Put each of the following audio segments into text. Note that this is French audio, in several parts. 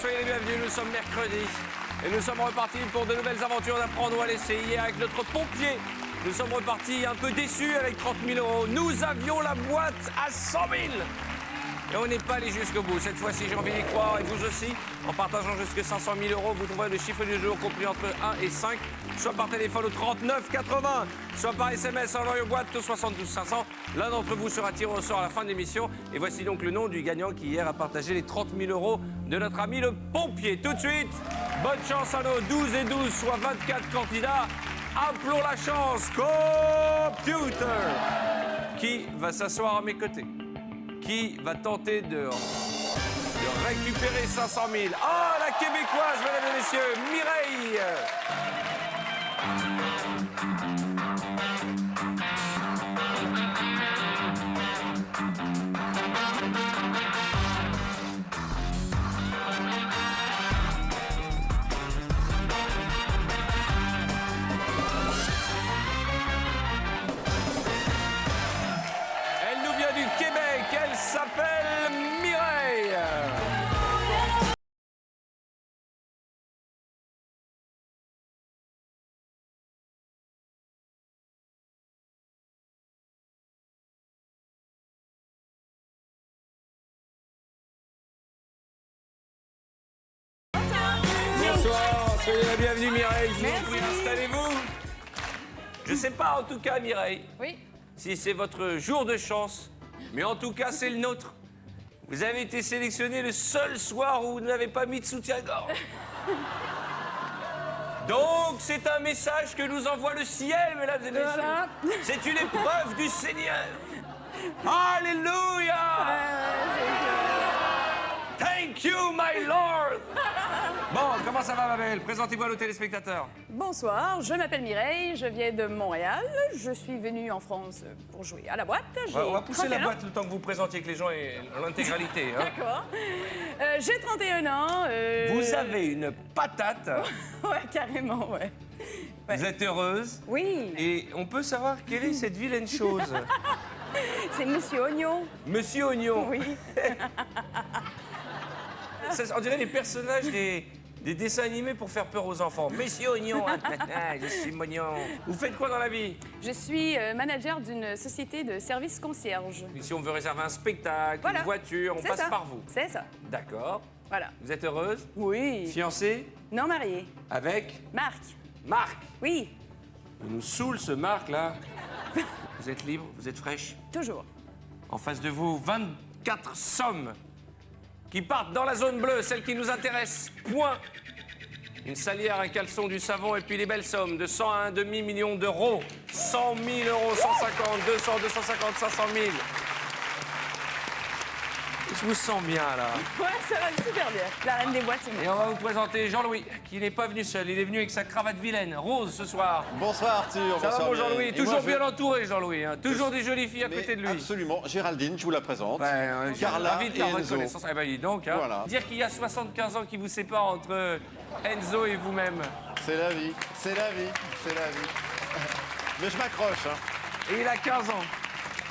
soyez les bienvenus, nous sommes mercredi et nous sommes repartis pour de nouvelles aventures d'apprendre ou à laisser. Hier avec notre pompier, nous sommes repartis un peu déçus avec 30 000 €. Nous avions la boîte à 100 000 et on n'est pas allé jusqu'au bout. Cette fois-ci, j'ai envie d'y croire et vous aussi. En partageant jusqu'à 500 000 €, vous trouverez le chiffre du jour compris entre 1 et 5, soit par téléphone au 39 80, soit par SMS en envoyant boîte au 72 500. L'un d'entre vous sera tiré au sort à la fin de l'émission. Et voici donc le nom du gagnant qui hier a partagé les 30 000 € de notre ami le pompier. Tout de suite, bonne chance à nos 12 et 12, soit 24 candidats. Appelons la chance. Computer. Qui va s'asseoir à mes côtés? Qui va tenter de récupérer 500 000? Ah, la québécoise, mesdames et messieurs, Mireille. Elle nous vient du Québec, elle s'appelle Mireille. Bonsoir, soyez la bienvenue Mireille, je vous en prie, installez-vous. Je sais pas en tout cas Mireille, Oui. si c'est votre jour de chance, mais en tout cas c'est le nôtre. Vous avez été sélectionné le seul soir où vous n'avez pas mis de soutien-gorge. Donc c'est un message que nous envoie le ciel, mesdames et messieurs. Voilà. C'est une épreuve du Seigneur. Alléluia. Thank you, my Lord. Bon, comment ça va, ma belle? Présentez-vous à nos téléspectateurs. Bonsoir, je m'appelle Mireille, je viens de Montréal. Je suis venue en France pour jouer à la boîte. On va pousser la 31 ans. boîte le temps que vous présentiez que les gens aient l'intégralité. Hein. D'accord. J'ai 31 ans. Vous avez une patate. Ouais, carrément, ouais. Ouais. Vous êtes heureuse. Oui, Et on peut savoir quelle est cette vilaine chose? c'est Monsieur Oignon. Monsieur Oignon. Oui. On dirait les personnages des dessins animés pour faire peur aux enfants. Monsieur Oignon, hein. Je suis Mognon. Vous faites quoi dans la vie? Je suis manager d'une société de services concierge. Si on veut réserver un spectacle, Voilà. une voiture, on C'est passe ça. par vous. C'est ça. D'accord. Voilà. Vous êtes heureuse? Oui. Fiancée? Non marié. Avec Marc. Marc. Oui, Il nous saoule ce Marc là. Vous êtes libre, vous êtes fraîche. toujours. En face de vous, 24 sommes qui partent dans la zone bleue, celle qui nous intéresse. Point. Une salière, un caleçon, du savon et puis les belles sommes de 100 à un demi-million d'euros. 100 000 €, 150, 200, 250, 500 000. Je vous sens bien là. Ouais, ça va super bien. La reine des boîtes, c'est Et moi. on va vous présenter Jean-Louis, qui n'est pas venu seul. Il est venu avec sa cravate vilaine, rose ce soir. Bonsoir Arthur. Ça va bonsoir mon Mireille. Jean-Louis? Et Toujours moi, je- bien entouré Jean-Louis. Hein. Toujours des jolies filles à Mais côté de lui. Absolument. Géraldine, je vous la présente. Carla Carla de et la Enzo. reconnaissance. Eh ben, dis donc, hein. Voilà. Dire qu'il y a 75 ans qui vous séparent entre Enzo et vous-même. C'est la vie, c'est la vie, c'est la vie. Mais je m'accroche. Hein. Et il a 15 ans.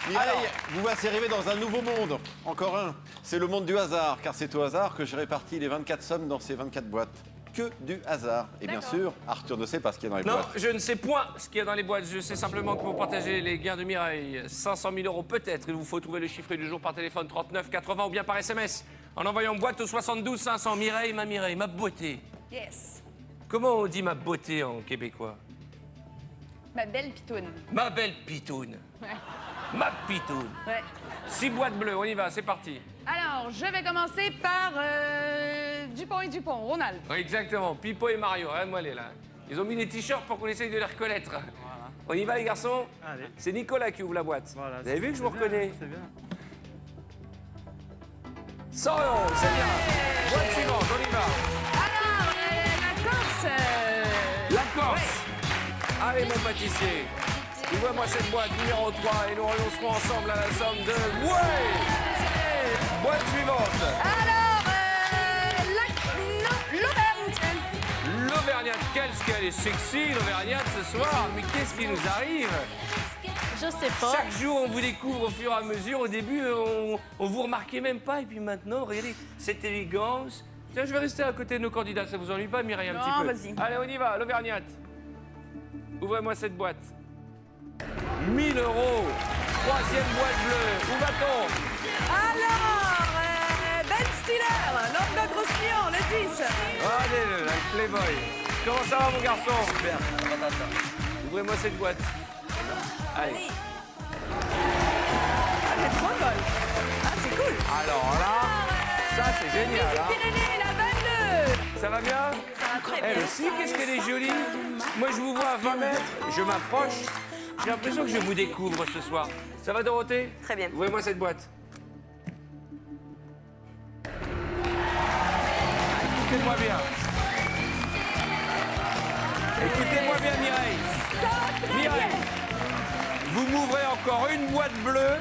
Mireille, Alors. vous voici arriver dans un nouveau monde. Encore un. C'est le monde du hasard, car c'est au hasard que j'ai réparti les 24 sommes dans ces 24 boîtes. Que du hasard. Et bien D'accord. sûr, Arthur ne sait pas ce qu'il y a dans les Non, boîtes. je ne sais point ce qu'il y a dans les boîtes. Je sais simplement que pour partager les gains de Mireille, 500 000 € peut-être. Il vous faut trouver le chiffre du jour par téléphone 39 80 ou bien par SMS. En envoyant boîte au 72 500. Mireille, ma beauté. Yes. Comment on dit ma beauté en québécois? Ma belle pitoune. Ma belle pitoune. Ouais. Ma pitoune. Ouais. 6 boîtes bleues, on y va, c'est parti. Alors, je vais commencer par Dupont et Dupont, Ronald. Oui, exactement. Pipo et Mario, regarde-moi les là. Ils ont mis des t-shirts pour qu'on essaye de les reconnaître. Voilà. On y va les garçons? Allez. C'est Nicolas qui ouvre la boîte. Voilà, Vous avez vu que je vous c'est reconnais? bien, c'est bien. 100 €, c'est bien. Boîte suivante, on y va. Alors, la Corse. La Corse. Allez mon pâtissier. Ouvre-moi cette boîte numéro 3 et nous renoncerons ensemble à la somme de... Ouais. Boîte suivante. Alors, l'Auvergne. L'Auvergnate, qu'elle est sexy, l'Auvergnate ce soir. Mais qu'est-ce qui nous arrive? Je sais pas. Chaque jour, on vous découvre au fur et à mesure. Au début, on vous remarquait même pas. Et puis maintenant, regardez, cette élégance, Tiens, je vais rester à côté de nos candidats, ça vous ennuie pas, Mireille, un Non, petit peu? vas-y. Allez, on y va, l'Auvergnate. Ouvrez-moi cette boîte. 1000 €. Troisième boîte bleue. Où va-t-on? Alors, Ben Stiller, l'homme de Grosse-Lyon, le 10. Allez, le Playboy. Comment ça va, mon garçon? Super. Ouvrez-moi cette boîte. Allez. Oui. Ah, j'ai trop de bol. Ah, c'est cool. Alors là, ça c'est génial. Hein. Pyrénées, la 22. Ça va bien? Ça va très Elle bien. aussi, qu'est-ce qu'elle est jolie. Moi, je vous vois à 20 mètres, je m'approche. J'ai l'impression que je vous découvre ce soir. Ça va, Dorothée? Très bien. Ouvrez-moi cette boîte. Écoutez-moi bien. Écoutez-moi bien, Mireille. Mireille, vous m'ouvrez encore une boîte bleue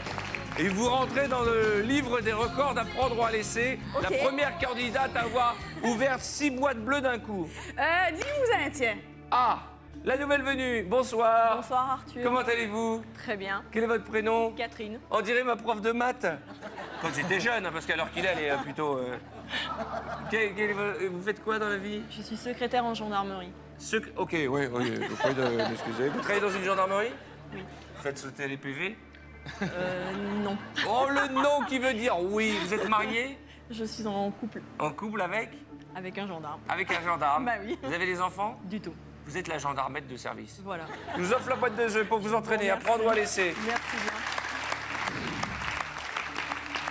et vous rentrez dans le livre des records d'apprendre ou à laisser. Ok. La première candidate à avoir ouvert 6 boîtes bleues d'un coup. Dis-nous un, tiens. Ah, la nouvelle venue. Bonsoir. Bonsoir, Arthur. Comment allez-vous? Très bien. Quel est votre prénom? Catherine. On dirait ma prof de maths. Quand j'étais jeune, hein, parce qu'à l'heure qu'il est, elle est plutôt... Vous faites quoi dans la vie? Je suis secrétaire en gendarmerie. Ok, oui, vous pouvez m'excuser. Vous travaillez dans une gendarmerie? Oui. Vous faites sauter les PV? Non. Oh, le non qui veut dire oui. Vous êtes marié? Je suis en couple En couple avec? avec un gendarme. Avec un gendarme. Bah oui. Vous avez des enfants? Du tout. Vous êtes la gendarmette de service. Voilà. Je vous offre la boîte de jeux pour vous entraîner, Merci. apprendre ou à laisser. Merci bien.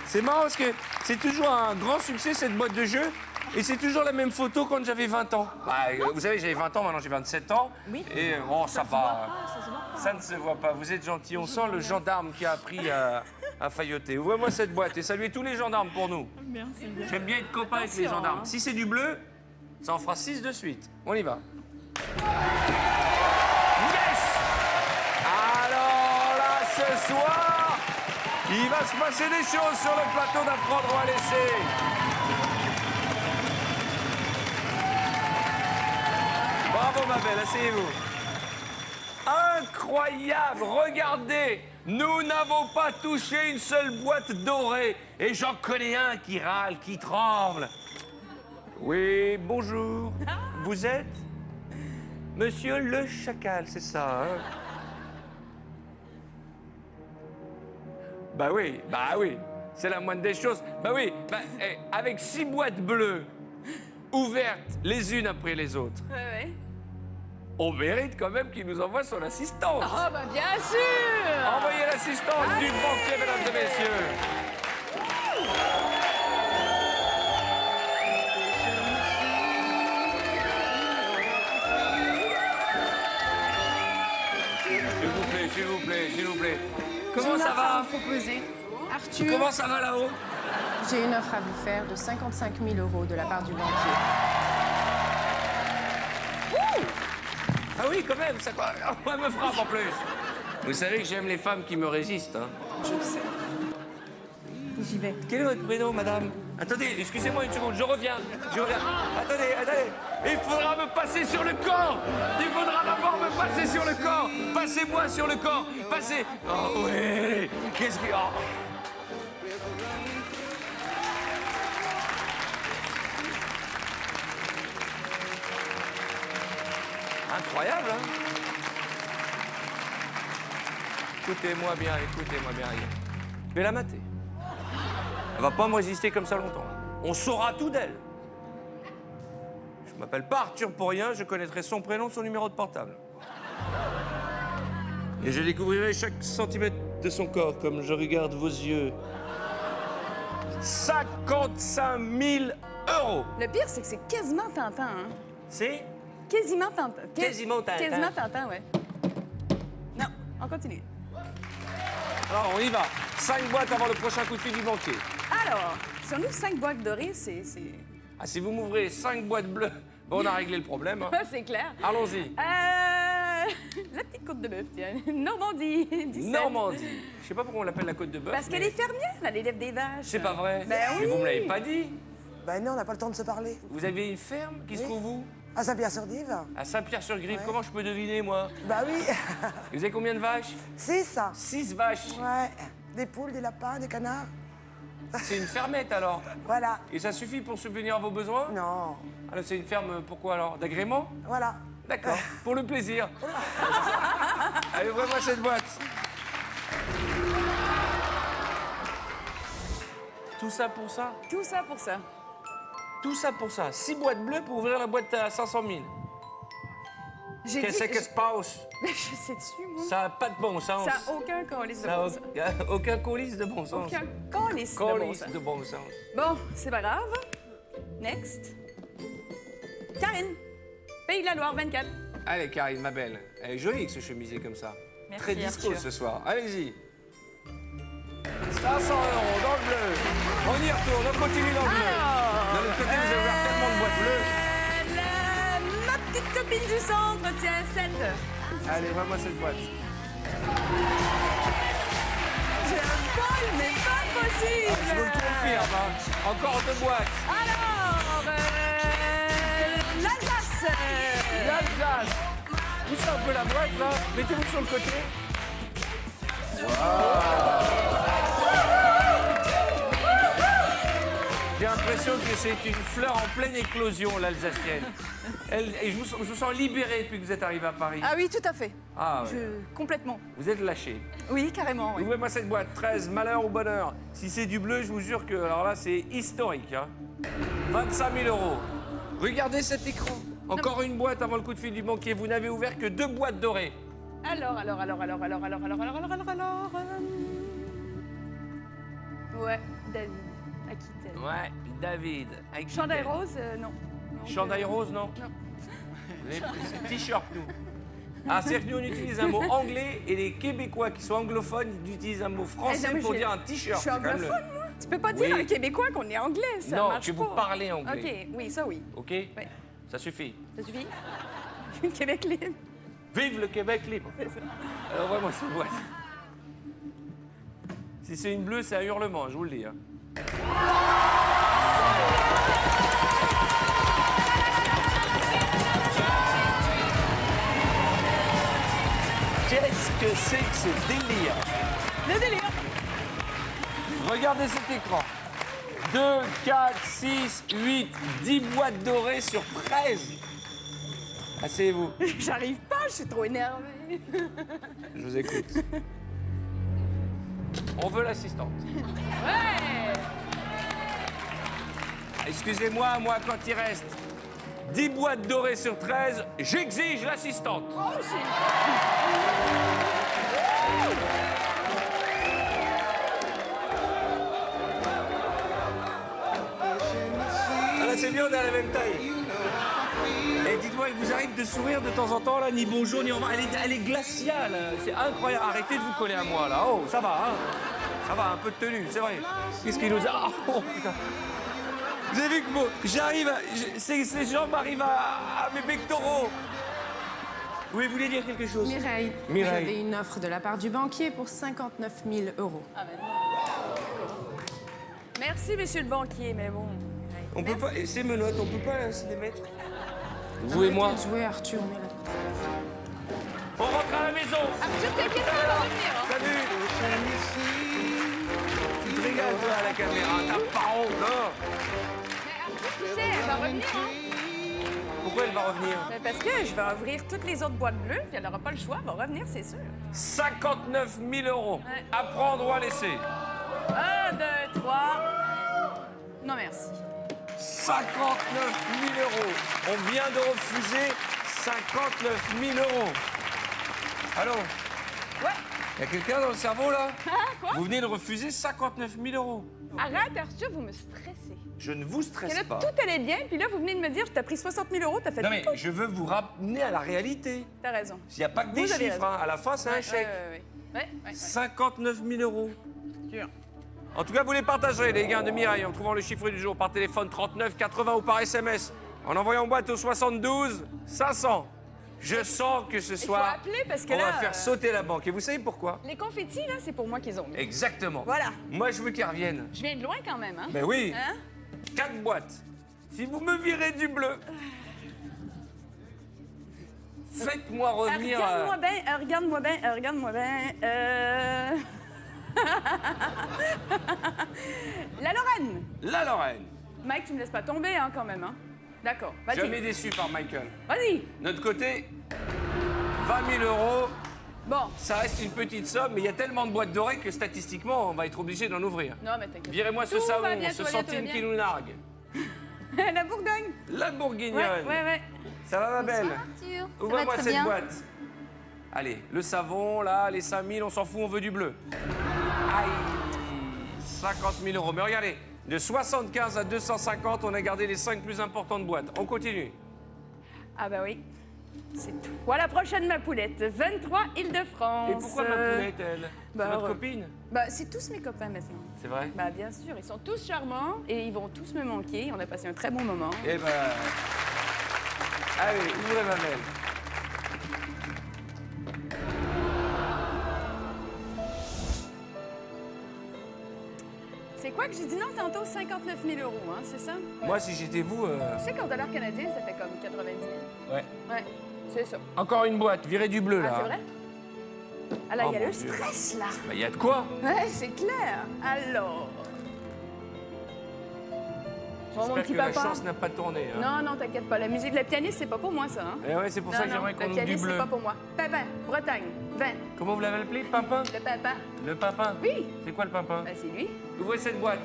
C'est marrant parce que c'est toujours un grand succès cette boîte de jeux. Et c'est toujours la même photo quand j'avais 20 ans. Bah, vous savez, j'avais 20 ans, maintenant j'ai 27 ans. Oui. Et bon, ça va. Ça se voit pas. Ça ne se voit pas. Vous êtes gentil. On sent le gendarme qui a appris à failloter. Ouvrez-moi cette boîte et saluez tous les gendarmes pour nous. Merci bien. J'aime bien être copain avec les Attention, gendarmes. hein. Si c'est du bleu, ça en fera 6 de suite. On y va. Yes! Alors là, ce soir, il va se passer des choses sur le plateau d'apprendre ou à laisser. Bravo ma belle, asseyez-vous. Incroyable, regardez, nous n'avons pas touché une seule boîte dorée. Et j'en connais un qui râle, qui tremble. Oui, bonjour. Vous êtes Monsieur le Chacal, c'est ça, hein? Bah oui, c'est la moindre des choses. Bah oui, avec 6 boîtes bleues ouvertes les unes après les autres, Ouais. on mérite quand même qu'il nous envoie son assistante. Ah, bah bien sûr. Envoyez l'assistante du banquier, mesdames et messieurs. S'il vous plaît. Comment ça va? Proposer. Arthur, Comment ça va là-haut? j'ai une offre à vous faire de 55 000 € de la part du banquier. Ah oui, quand même, ça elle me frappe en plus. Vous savez que j'aime les femmes qui me résistent, hein. Je le sais. J'y vais. Quel est votre prénom, madame? Attendez, excusez-moi une seconde, je reviens. Attendez. Il faudra me passer sur le corps. Il faudra d'abord me passer sur le corps. Passez-moi sur le corps. Passez. Oh oui. Qu'est-ce que... Oh. Incroyable, hein? Écoutez-moi bien. Je vais la mater. Elle va pas me résister comme ça longtemps. On saura tout d'elle. Je m'appelle pas Arthur pour rien, je connaîtrai son prénom, son numéro de portable. Et je découvrirai chaque centimètre de son corps comme je regarde vos yeux. 55 000 €. Le pire, c'est que c'est quasiment tentant, hein. C'est Quasiment tentant. Quasiment tentant. Quasiment tentant, ouais. Non, on continue. Alors, on y va. 5 boîtes avant le prochain coup de fil du banquier. Alors, si on ouvre 5 boîtes dorées, c'est... Ah, si vous m'ouvrez 5 boîtes bleues, bon, on a réglé le problème. Hein. Ouais, c'est clair. Allons-y. La petite côte de bœuf, tiens. Normandie, 17. Normandie. Je sais pas pourquoi on l'appelle la côte de bœuf. Parce qu'elle mais est fermière, là, l'élève des vaches. C'est pas vrai. Ben Mais oui. vous me l'avez pas dit. Ben non, on n'a pas le temps de se parler. Vous avez une ferme qui se Oui. trouve où? À Saint-Pierre-sur-Dive? À Saint-Pierre-sur-Grive. Ouais. Comment je peux deviner, moi? Bah oui. Vous avez combien de vaches? 6. 6 vaches. Ouais. Des poules, des lapins, des canards. C'est une fermette alors. Voilà. Et ça suffit pour subvenir à vos besoins? Non. Alors c'est une ferme, pourquoi alors? D'agrément? Voilà. D'accord, pour le plaisir. Allez, ouvrez-moi cette boîte. Tout ça pour ça? Tout ça pour ça. Tout ça pour ça. 6 boîtes bleues pour ouvrir la boîte à 500 000. J'ai Qu'est-ce que se passe? Mais je sais dessus, moi. Ça n'a pas de bon sens. Ça n'a aucun calice de Ça bon a sens. aucun colis de bon sens. Aucun calice de bon Colis sens. de bon sens. Bon, c'est pas grave. Next. Karine. Pays de la Loire, 24. Allez, Karine, ma belle. Elle est jolie avec ce chemisier comme ça. Merci, Très disco Arthur. ce soir. Allez-y. 500 € dans le bleu. On y retourne, on continue dans le bleu. Alors, De l'autre côté, vous avez ouvert tellement de boîtes bleues. Ma petite copine du centre, tiens, 7. Allez, vois-moi cette boîte. J'ai un bol, mais pas possible. Je vous le confirme, hein. Encore 2 boîtes. Alors, l'Alsace. L'Alsace. Poussez un peu la boîte, là. Mettez-vous sur le côté. J'ai l'impression que c'est une fleur en pleine éclosion, l'Alsacienne. Et je vous sens libéré depuis que vous êtes arrivé à Paris. Ah oui, tout à fait. Ah, ouais. Complètement. Vous êtes lâché. Oui, carrément. Oui. Ouvrez-moi cette boîte. 13, malheur ou bonheur. Si c'est du bleu, je vous jure que, alors là, c'est historique. Hein. 25 000 €. Regardez cet écran. Encore une boîte avant le coup de fil du banquier. Vous n'avez ouvert que 2 boîtes dorées. Alors. Ouais, David, Aquitaine. Ouais, David. Avec Chandail rose, non. Non, Chandail rose, non? Non. Vous avez pris ce t-shirt, nous. Ah, c'est-à-dire que nous, on utilise un mot anglais et les Québécois qui sont anglophones, ils utilisent un mot français Eh non, mais pour je- dire un t-shirt. Je suis C'est quand même le- anglophone, moi. Tu peux pas dire Oui. un Québécois qu'on est anglais, ça Non, marche que pas. vous parlez anglais. OK, oui, ça oui. OK? Ouais. Ça suffit. Ça suffit? Québec libre. Vive le Québec libre. C'est ça. Alors, vraiment, cette boîte. Si c'est une bleue, c'est un hurlement, je vous le dis. Hein. Qu'est-ce que c'est que ce délire? Le délire. Regardez cet écran. 2, 4, 6, 8, 10 boîtes dorées sur 13. Asseyez-vous, J'arrive pas, je suis trop énervée. je vous écoute. On veut l'assistante. Ouais. Excusez-moi, moi, quand il reste 10 boîtes dorées sur 13, j'exige l'assistante. Moi aussi. Ah là, c'est bien, on est à la même taille. Et dites-moi, il vous arrive de sourire de temps en temps, là, ni bonjour, ni au revoir. Elle est glaciale, c'est incroyable. Arrêtez de vous coller à moi, là. Oh, ça va, hein. Ça va, un peu de tenue, c'est vrai. Qu'est-ce qu'il nous a... Oh, putain. Vous avez vu que bon, j'arrive, ces jambes arrivent à mes pectoraux. Oui, vous voulez dire quelque chose? Mireille, Mireille. vous avez une offre de la part du banquier pour 59 000 €. Merci, monsieur le banquier, mais bon. On peut pas... Ces menottes, on peut pas se les mettre? Vous et moi, Arrêtez de jouer, Arthur, on est là. on rentre à la maison. Arthur, t'inquiète pas, elle va revenir. Hein. Salut. Tu te régales, toi, à la caméra. T'as pas honte, hein? Mais Arthur, tu sais, elle va revenir. Hein. Pourquoi elle va revenir? Mais parce que je vais ouvrir toutes les autres boîtes bleues, puis elle n'aura pas le choix, elle va revenir, c'est sûr. 59 000 €. Ouais. À prendre ou à laisser? 1, 2, 3. Non, merci. 59 000 €. On vient de refuser 59 000 €. Allô? Ouais. Y a quelqu'un dans le cerveau, là? Ah, quoi? Vous venez de refuser 59 000 €. Arrête, Arthur, vous me stressez. Je ne vous Que stresse là, pas. tout allait bien, puis là, vous venez de me dire, t'as pris 60 000 €, t'as fait Non, mais tout. je veux vous ramener à la réalité. T'as raison. Il n'y a pas que des Vous avez chiffres, raison. hein. À la fin, c'est un Ouais, chèque. ouais. 59 000 €. Sûr. En tout cas, vous les partagerez, les gains de Mireille, en trouvant le chiffre du jour par téléphone 39 80 ou par SMS, en envoyant boîte au 72 500. Je sens que ce soir, faut appeler parce que on là, va faire sauter la banque. Et vous savez pourquoi? Les confettis, là, c'est pour moi qu'ils ont mis. Exactement. Voilà. Moi, je veux qu'ils reviennent. Je viens de loin quand même, hein? Ben oui, Hein? 4 boîtes. Si vous me virez du bleu, faites-moi revenir... Regarde-moi bien, regarde-moi bien, regarde-moi bien. La Lorraine. La Lorraine. Mike, tu me laisses pas tomber, hein, quand même. Hein. D'accord, Jamais vas-y. déçu par Michael. Vas-y. Notre côté, 20 000 euros. Bon. Ça reste une petite somme, mais il y a tellement de boîtes dorées que statistiquement, on va être obligé d'en ouvrir. Non, mais t'inquiète. Virez-moi ce Tout va savon, bien, ce tout va bien, tout centime va qui bien. nous nargue. La Bourgogne. La Bourguignonne. Ouais. Ça va, ma belle? Arthur. Ouvre-moi cette boîte. Allez, le savon, là, les 5 000, on s'en fout, on veut du bleu. Aïe, 50 000 euros. Mais regardez, de 75 à 250, on a gardé les 5 plus importantes boîtes. On continue. Ah bah oui. C'est toi la prochaine, ma poulette. 23 Île-de-France. Et pourquoi ma poulette, elle? bah, C'est votre ouais. copine? Bah, c'est tous mes copains maintenant. C'est vrai? Bah, bien sûr, ils sont tous charmants et ils vont tous me manquer. On a passé un très bon moment. Eh ben... Allez, ouvrez ma belle. C'est quoi que j'ai dit non tantôt? 59 000 euros, hein, c'est ça? Moi, si j'étais vous... Tu sais qu'en dollars canadiens, ça fait comme 90 000. Ouais. Ouais, c'est ça. Encore une boîte, virez du bleu, là. Ah, c'est vrai? Ah là, Oh, il y a mon le Dieu. stress, là. Bah, y a de quoi? Ouais, c'est clair. Alors... Bon, mon J'espère petit que la papa. chance n'a pas tourné. Hein. Non, non, t'inquiète pas. La musique, le pianiste, c'est pas pour moi, ça. Hein? Eh ouais, c'est pour ça que j'aimerais qu'on le ouvre du pianiste, bleu. c'est pas pour moi. Pimpin, Bretagne, 20. Comment vous l'avez appelé, Pimpin? Le pimpin. Le Pimpin? Oui. C'est quoi le Pimpin? Ben, c'est lui. Ouvrez cette boîte.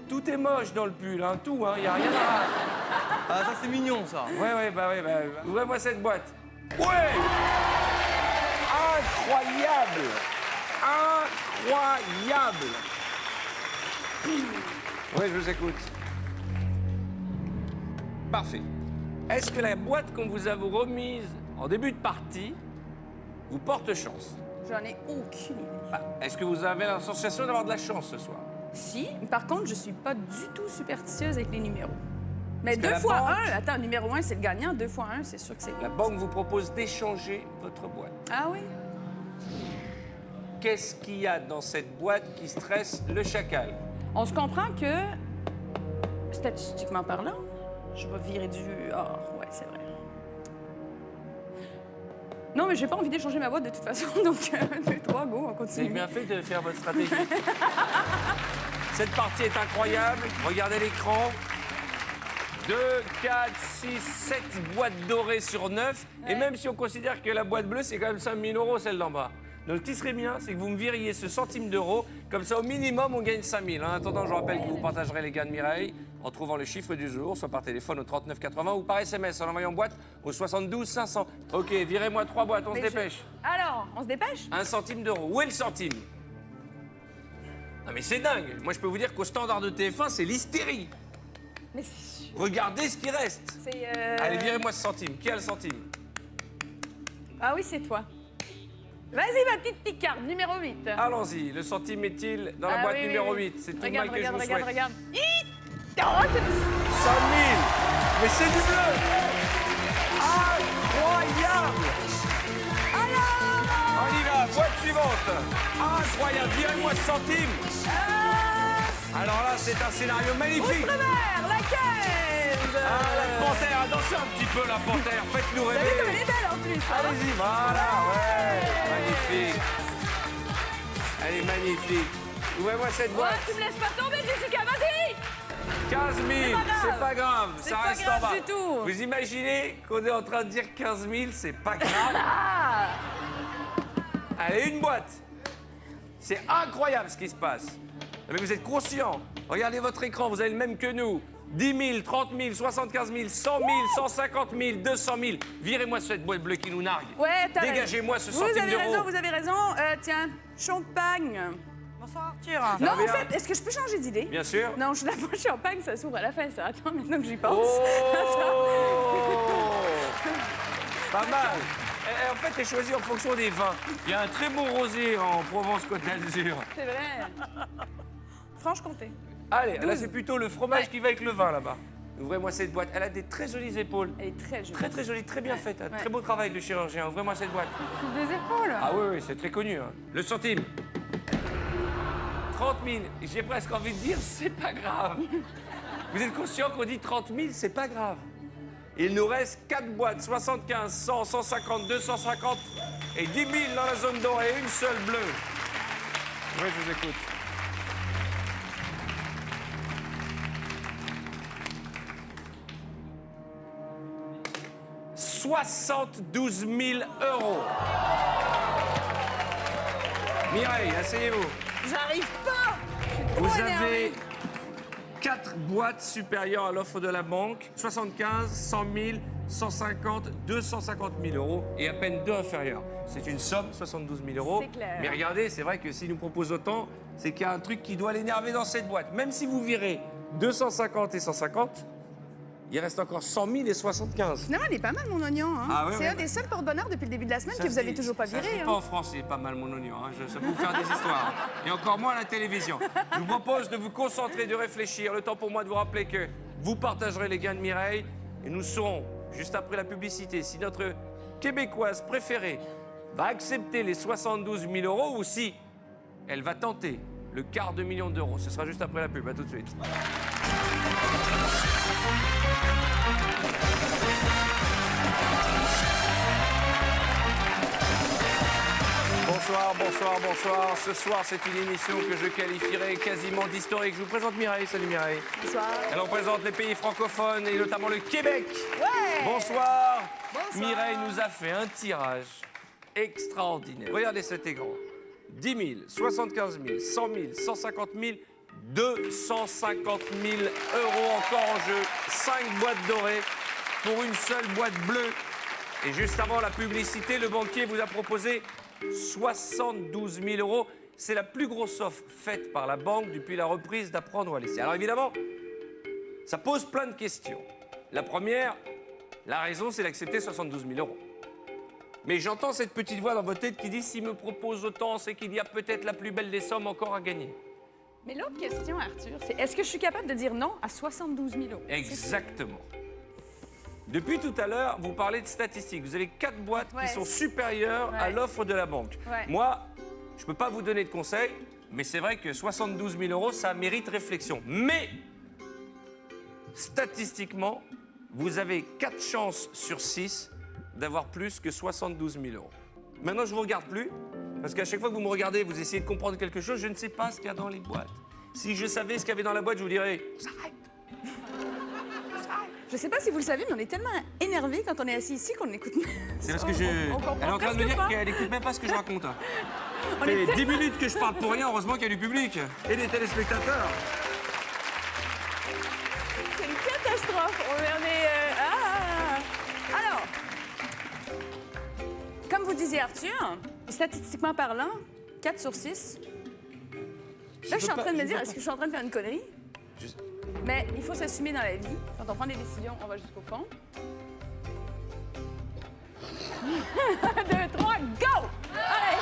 Tout est moche dans le pull, hein, tout, hein, y a rien à... Ah, ça c'est mignon ça. Ouais, bah. Ouvrez-moi cette boîte. Ouais! Incroyable! Incroyable! Oui, je vous écoute. Parfait. Est-ce que la boîte qu'on vous a remise en début de partie vous porte chance? J'en ai aucune idée. Ah, est-ce que vous avez la sensation d'avoir de la chance ce soir? Si, par contre, je suis pas du tout superstitieuse avec les numéros. Mais que 2 la fois banque- 1, attends, numéro 1, c'est le gagnant. 2 fois 1, c'est sûr que c'est... La banque vous propose d'échanger votre boîte. Ah oui? Qu'est-ce qu'il y a dans cette boîte qui stresse le chacal? On se comprend que, statistiquement parlant, je vais virer du or. Ouais, c'est vrai. Non, mais j'ai pas envie d'échanger ma boîte de toute façon, donc 1, 2, 3, go, on Vous avez continue. bien fait de faire votre stratégie. Cette partie est incroyable. Regardez l'écran. 2, 4, 6, 7 boîtes dorées sur 9. Et même si on considère que la boîte bleue, c'est quand même 5 000 euros, celle d'en bas. Donc, ce qui serait bien, c'est que vous me viriez ce centime d'euro. Comme ça, au minimum, on gagne 5 000. En attendant, je rappelle que vous partagerez les gains de Mireille en trouvant le chiffre du jour, soit par téléphone au 39 80 ou par SMS en envoyant boîte au 72 500. Ok, virez-moi 3 boîtes, on se Mais dépêche. Alors, on se dépêche? 1 centime d'euro. Où est le centime? Non mais c'est dingue. Moi je peux vous dire qu'au standard de TF1, c'est l'hystérie. Mais c'est sûr. Regardez ce qui reste. C'est... Allez, virez-moi ce centime. Qui a le centime? Ah oui, c'est toi. Vas-y, ma petite picarde, numéro 8. Allons-y. Le centime est-il dans la Ah boîte oui, numéro oui, 8? C'est tout Regarde, mal que je vous souhaite. regarde. Oh, c'est... 5 000. Mais c'est du bleu. Incroyable. On y va. Boîte suivante. Incroyable. Virez-moi ce centime. Alors là, c'est un scénario magnifique. Outre-mer, la 15. Ah, la panthère, dansez un petit peu la panthère, faites-nous Vous avez comme elle rêver. est belle en plus. hein? Allez-y, voilà, ouais, magnifique. Elle est magnifique. Ouvrez-moi cette Ouais, boîte. tu me laisses pas tomber, Jessica, vas-y. 15 000, c'est pas grave, C'est ça pas reste grave en bas. du tout. Vous imaginez qu'on est en train de dire 15 000, c'est pas grave. Ah. Allez, une boîte. C'est incroyable ce qui se passe. Mais vous êtes conscient. Regardez votre écran, vous avez le même que nous. 10 000, 30 000, 75 000, 100 000, 150 000, 200 000. Virez-moi cette boîte bleue qui nous nargue. Ouais, t'as raison. Dégagez-moi ce centime d'euro. Vous avez raison. Tiens, champagne. Bonsoir Arthur. Non, en bien. fait, est-ce que je peux changer d'idée? Bien sûr. Non, je la champagne, ça s'ouvre à la fin, ça. Attends, maintenant que j'y pense. Oh Pas mal. En fait, t'es choisi en fonction des vins. Il y a un très bon rosé en Provence-Côte d'Azur. C'est vrai. Franche-Comté. Allez, là, 12. c'est plutôt le fromage Ouais. qui va avec le vin, là-bas. Ouvrez-moi cette boîte. Elle a des très jolies épaules. Elle est très jolie. Très, très jolie, très bien Ouais. faite. Un Ouais. très beau travail de chirurgien. Ouvrez-moi cette boîte. Des épaules. Ah oui, oui, c'est très connu. Hein. Le centime. 30 000. J'ai presque envie de dire, c'est pas grave. Vous êtes conscient qu'on dit 30 000, c'est pas grave. Il nous reste 4 boîtes, 75, 100, 150, 250 et 10 000 dans la zone dorée, une seule bleue. Oui, je vous écoute. « 72 000 €. Mireille, asseyez-vous. J'arrive pas. Vous Trop avez énervée. 4 boîtes supérieures à l'offre de la banque, 75, 100 000, 150, 250 000 € et à peine 2 inférieures. C'est une somme, 72 000 €. C'est clair. Mais regardez, c'est vrai que s'il nous propose autant, c'est qu'il y a un truc qui doit l'énerver dans cette boîte. Même si vous virez 250 et 150, il reste encore 100 000 et 75. Finalement, il est pas mal, mon oignon. Hein. Ah ouais, c'est ouais, un des seuls porte-bonheur depuis le début de la semaine Ça que vous se avez dit- toujours pas Ça se viré. dit hein. pas en France, c'est pas mal mon oignon. Hein. Ça peut vous faire des histoires. Et encore moins à la télévision. Je vous propose de vous concentrer, de réfléchir. Le temps pour moi de vous rappeler que vous partagerez les gains de Mireille. Et nous saurons, juste après la publicité, si notre Québécoise préférée va accepter les 72 000 € ou si elle va tenter le quart de million d'euros. Ce sera juste après la pub. À tout de suite. Bonsoir, bonsoir, bonsoir. Ce soir, c'est une émission que je qualifierais quasiment d'historique. Je vous présente Mireille. Salut Mireille. Bonsoir. Elle représente les pays francophones et notamment le Québec. Ouais. Bonsoir. Bonsoir. Mireille nous a fait un tirage extraordinaire. Regardez cet écran. 10 000, 75 000, 100 000, 150 000, 250 000 € encore en jeu. 5 boîtes dorées pour une seule boîte bleue. Et juste avant la publicité, le banquier vous a proposé 72 000 €. C'est la plus grosse offre faite par la banque depuis la reprise d'Apprendre ou à laisser. Alors évidemment, ça pose plein de questions. La première, la raison, c'est d'accepter 72 000 €. Mais j'entends cette petite voix dans votre tête qui dit s'il me propose autant, c'est qu'il y a peut-être la plus belle des sommes encore à gagner. Mais l'autre question, Arthur, c'est est-ce que je suis capable de dire non à 72 000 €? Exactement. Depuis tout à l'heure, vous parlez de statistiques. Vous avez 4 boîtes Ouais. qui sont supérieures à Ouais. l'offre de la banque. Ouais. Moi, je ne peux pas vous donner de conseils, mais c'est vrai que 72 000 €, ça mérite réflexion. Mais, statistiquement, vous avez 4 chances sur 6 d'avoir plus que 72 000 €. Maintenant, je ne vous regarde plus, parce qu'à chaque fois que vous me regardez, vous essayez de comprendre quelque chose, je ne sais pas ce qu'il y a dans les boîtes. Si je savais ce qu'il y avait dans la boîte, je vous dirais... Je sais pas si vous le savez, mais on est tellement énervé quand on est assis ici qu'on écoute. C'est parce que je... On comprend Elle est en train de me presque dire pas. qu'elle n'écoute même pas ce que je raconte. Ça On fait est 10 minutes que je parle pour rien, heureusement qu'il y a du public et des téléspectateurs. C'est une catastrophe. On est. Alors, comme vous disiez, Arthur, statistiquement parlant, 4 sur 6. Là, je suis en train de me dire, est-ce que je suis en train de faire une connerie? Mais il faut s'assumer dans la vie. Quand on prend des décisions, on va jusqu'au fond. 1, 2, 3, go! Allez!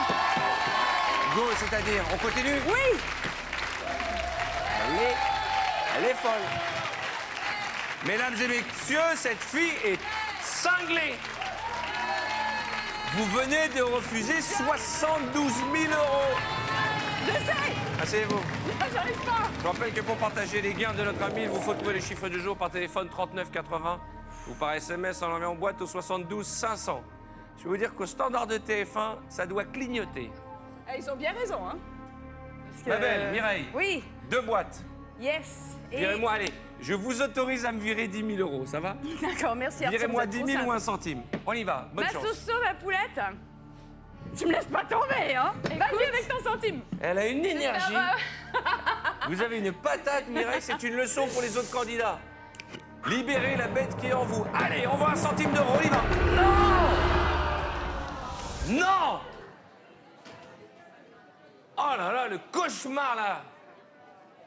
Go, c'est-à-dire, on continue? Oui! Elle est folle. Mesdames et messieurs, cette fille est cinglée. Vous venez de refuser 72 000 €. Je sais! Asseyez-vous. J'arrive pas! Je rappelle que pour partager les gains de notre ami, il vous faut trouver les chiffres du jour par téléphone 39 80 ou par SMS en envoyant en boîte au 72 500. Je vais vous dire qu'au standard de TF1, ça doit clignoter. Eh, ils ont bien raison, hein? Parce que- Ma belle, Mireille. Oui, 2 boîtes. yes. Et- Virez-moi, allez, je vous autorise à me virer 10 000 €, ça va? D'accord, merci Arthur. Virez-moi vous êtes 10 trop 000 ou sympa. 1 centime. On y va, bonne Ma chance. sauce ma poulette. Tu me laisses pas tomber, hein? Vas-y avec ton centime. Elle a une énergie. J'espère, Vous avez une patate, Mireille, c'est une leçon pour les autres candidats. Libérez la bête qui est en vous. Allez, on voit 1 centime d'euro, on y va. Non! Oh là là, le cauchemar là!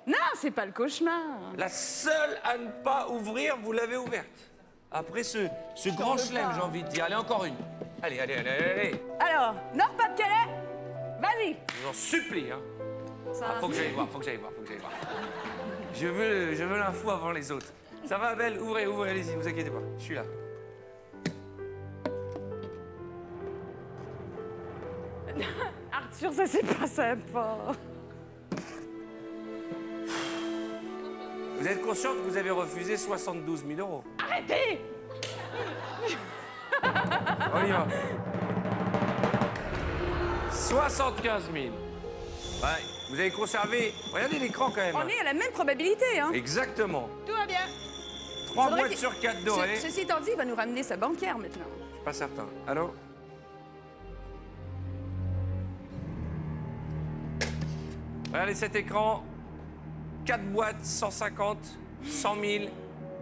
Non, c'est pas le cauchemar. La seule à ne pas ouvrir, vous l'avez ouverte. Après ce grand chelem, j'ai envie de dire. Allez, encore une. Allez, allez, allez, allez, allez. Alors, Nord-Pas-de-Calais, vas-y. Je vous en supplie, hein. Ça Ah, faut que j'aille voir, faut que j'aille voir, faut que j'aille voir. Je veux l'info avant les autres. Ça va, Belle? Ouvrez, ouvrez, allez-y, vous inquiétez pas. Je suis là. Arthur, ça c'est pas sympa. Vous êtes conscient que vous avez refusé 72 000 €? Arrêtez! On y va. 75 000. Ouais. Vous avez conservé... Regardez l'écran quand même. On est à la même probabilité, hein. Exactement. Tout va bien. 3 Faudrait boîtes qu'il- sur 4 dorées. Ceci étant dit, il va nous ramener sa banquière maintenant. Je suis pas certain. Allô? Regardez cet écran. 4 boîtes, 150, 100 000,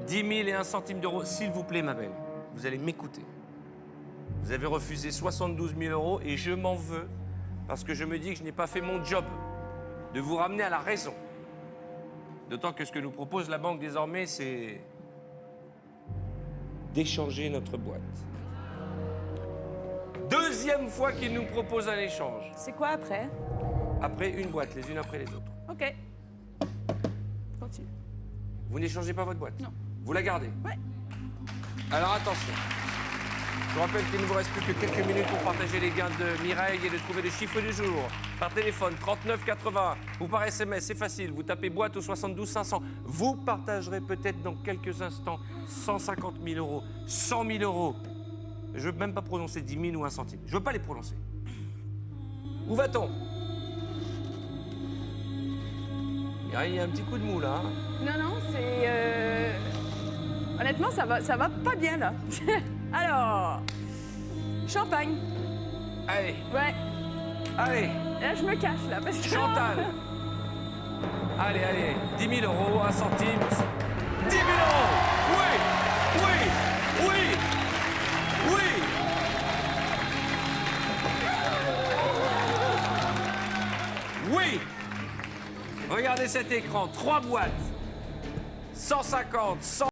10 000 et 1 centime d'euro. S'il vous plaît, ma belle, vous allez m'écouter. Vous avez refusé 72 000 euros et je m'en veux parce que je me dis que je n'ai pas fait mon job de vous ramener à la raison. D'autant que ce que nous propose la banque désormais, c'est d'échanger notre boîte. Deuxième fois qu'il nous propose un échange. C'est quoi après? Après une boîte, les unes après les autres. OK. Continue. Vous n'échangez pas votre boîte? Non. Vous la gardez? Ouais. Alors attention. Je vous rappelle qu'il ne vous reste plus que quelques minutes pour partager les gains de Mireille et de trouver le chiffre du jour. Par téléphone, 39 80 ou par SMS, c'est facile. Vous tapez boîte au 72 500. Vous partagerez peut-être dans quelques instants 150 000 euros, 100 000 euros. Je ne veux même pas prononcer 10 000 ou 1 centime. Je ne veux pas les prononcer. Où va-t-on? Il y a un petit coup de mou là. Hein. Non, non, c'est... Honnêtement, ça va pas bien, là. Alors... Champagne. Allez, Ouais. allez. Là, je me cache, là, parce que... Chantal. Allez, allez. 10 000 euros, 1 centime. 10 000 euros. Oui, oui, oui, oui. Oui. Regardez cet écran. 3 boîtes. 150, 100.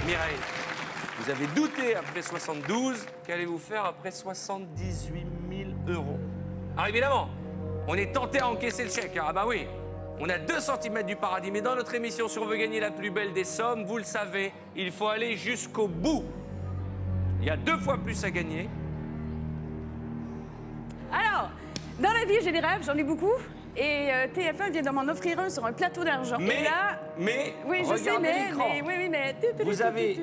Mireille, vous avez douté après 72, qu'allez-vous faire après 78 000 euros? Alors évidemment, on est tenté à encaisser le chèque. Ah bah oui, on a 2 cm du paradis, mais dans notre émission, si on veut gagner la plus belle des sommes, vous le savez, il faut aller jusqu'au bout. Il y a 2 fois plus à gagner. Alors, dans la vie, j'ai des rêves, j'en ai beaucoup. Et TF1 vient de m'en offrir un sur un plateau d'argent. Et là... Oui, je sais, regardez mais... l'écran. mais... Vous avez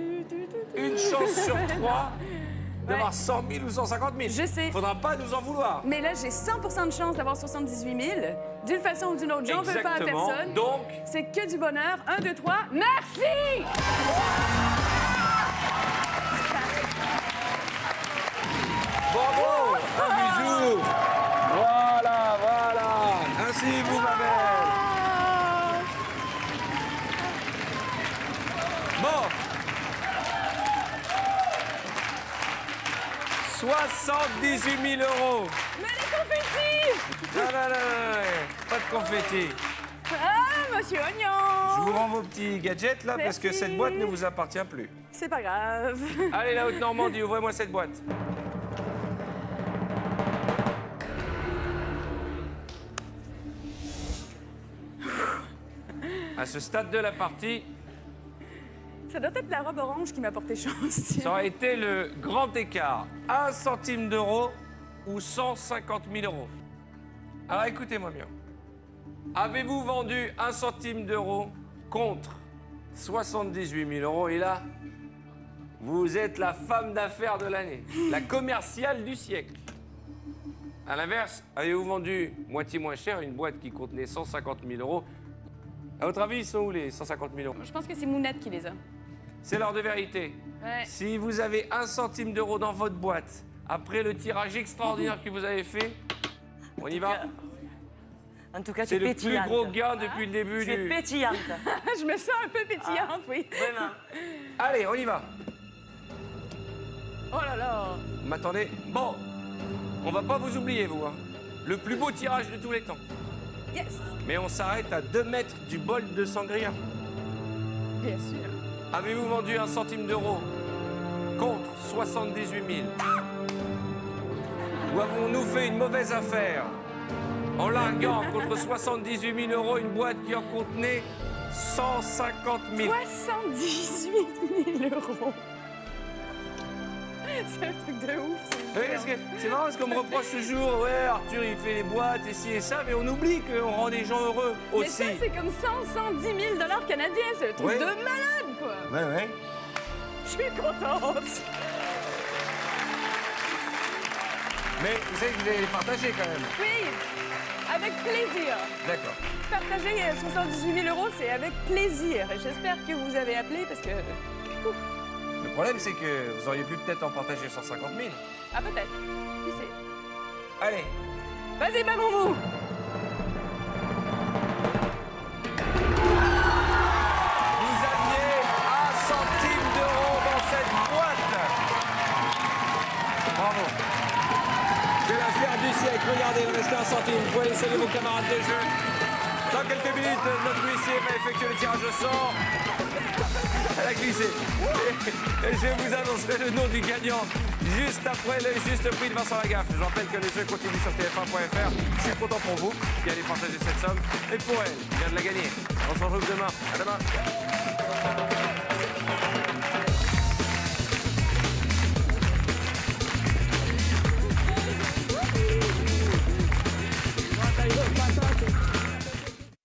une chance sur 3 d'avoir Ouais. 100 000 ou 150 000. Je sais. Faudra pas nous en vouloir. Mais là, j'ai 100% de chance d'avoir 78 000. D'une façon ou d'une autre, j'en veux pas à Exactement. personne. Donc, C'est que du bonheur. 1, 2, 3. Merci! bravo! Un bisou! Voilà, voilà! Ainsi vous, ma belle! Bon! 78 000 euros! Mais les confettis! Non, non, non, non, pas de confetti. Ah, monsieur Je Oignon! vous rends vos petits gadgets là parce que Merci. cette boîte ne vous appartient plus. C'est pas grave. Allez, la Haute-Normandie, ouvrez-moi cette boîte. À ce stade de la partie, Ça doit être la robe orange qui m'a porté chance. ça aurait été le grand écart. 1 centime d'euro ou 150 000 euros. Alors écoutez-moi bien. Avez-vous vendu 1 centime d'euro contre 78 000 euros? Et là, vous êtes la femme d'affaires de l'année, la commerciale du siècle. À l'inverse, avez-vous vendu moitié moins cher une boîte qui contenait 150 000 euros? À votre avis, ils sont où les 150 000 euros? Je pense que c'est Mounette qui les a. C'est l'heure de vérité. Ouais. Si vous avez 1 centime d'euro dans votre boîte, après le tirage extraordinaire que vous avez fait, on y va? En tout cas, C'est tu es le plus pétillante. gros gain depuis le début Tu es du... pétillante. Je me sens un peu pétillante, oui. Vraiment. Allez, on y va. Oh là là. Vous m'attendez? Bon, on va pas vous oublier, vous. Hein. Le plus beau tirage de tous les temps. Yes! Mais on s'arrête à 2 mètres du bol de sangria. Bien sûr. Avez-vous vendu 1 centime d'euro contre 78 000? Ou avons-nous fait une mauvaise affaire en larguant contre 78 000 euros une boîte qui en contenait 150 000? 78 000 euros. C'est un truc de ouf. Oui, c'est marrant parce qu'on me reproche toujours, ouais, Arthur il fait les boîtes et ci et ça, mais on oublie qu'on rend les gens heureux Mais aussi. ça, c'est comme 110 000 $ canadiens. C'est le truc Ouais. de malade, quoi. Ouais. Je suis contente. Mais vous savez que vous allez les partager quand même. Oui, avec plaisir. D'accord. Partager 78 000 euros, c'est avec plaisir. Et j'espère que vous avez appelé parce que... Le problème, c'est que vous auriez pu peut-être en partager 150 000. Ah, peut-être. Qui sait? Allez, Vas-y, Mamoumou. vous aviez 1 centime d'euro dans cette boîte. Bravo. C'est l'affaire du siècle. Regardez, il restait 1 centime. Vous pouvez aller saluer vos camarades de jeu. Dans quelques minutes, notre huissier va effectuer le tirage au sort. Elle a glissé. Et je vous annoncerai le nom du gagnant juste après le juste prix de Vincent Lagaffe. Je rappelle que les jeux continuent sur tf1.fr. Je suis content pour vous qui allez partager cette somme. Et pour elle, qui vient de la gagner. On se retrouve demain. À demain.